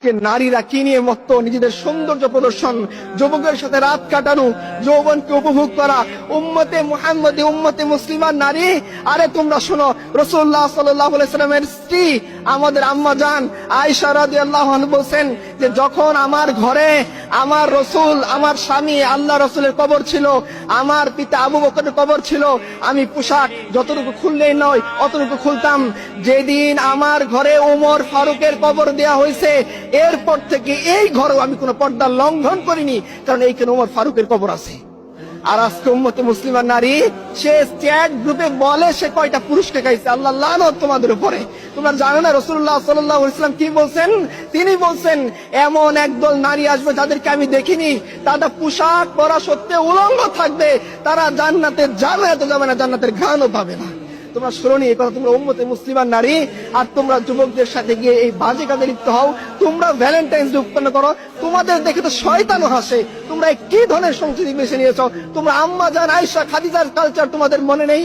নারীরা কি নিয়ে মত্ত, নিজেদের সৌন্দর্য প্রদর্শন, যুবকের সাথে রাত কাটানো, যৌবনকে উপভোগ করা, উম্মতে মুহাম্মদী, উম্মতে মুসলিমান নারী। আরে তোমরা শোনো, রাসূলুল্লাহ সাল্লাল্লাহু আলাইহি সাল্লামের স্ত্রী আমাদের আম্মা জান আয়েশা রাদিয়াল্লাহু আনহা বলেন যে যখন আমার ঘরে আমার রাসূল, আমার স্বামী আল্লাহ রাসূলের কবর ছিল, আমার পিতা আবু বকরের কবর ছিল, আমি পোশাক যতটুকু খুললেই নয় অতটুকু খুলতাম। যেদিন আমার ঘরে ওমর ফারুকের কবর দেয়া হয়েছে, এরপর থেকে এই ঘরেও আমি কোনো পর্দা লঙ্ঘন করিনি, কারণ এইখানে ওমর ফারুকের কবর আছে। আর আজকে উম্মতে মুসলিমান নারী সে চ্যাট গ্রুপে বলে সে কয়টা পুরুষকে খাইছে। আল্লাহ লানত তোমাদের উপরে। তোমরা জানো না রাসূলুল্লাহ সাল্লাল্লাহু আলাইহি ওয়াসাল্লাম কি বলছেন? তিনি বলছেন এমন একদল নারী আসবে যাদেরকে আমি দেখিনি, তারা পোশাক পরা সত্ত্বেও উলঙ্গ থাকবে, তারা জান্নাতে যাবে না, যাবে না, জান্নাতের ঘ্রাণও পাবে না। তোমরা শুনোনি এই কথা? তোমরা উম্মতে মুসলিমান নারী, আর তোমরা যুবকদের সাথে গিয়ে এই বাজে কাজে লিপ্ত হও। তোমরা ভ্যালেন্টাইন্স ডে উৎপন্ন করো, তোমাদের দেখে তো শয়তানও হাসে। তোমরা কি ধরনের সংস্কৃতি বেছে নিয়েছো? তোমরা আম্মা জান আয়েশা খাদিজার কালচার তোমাদের মনে নেই?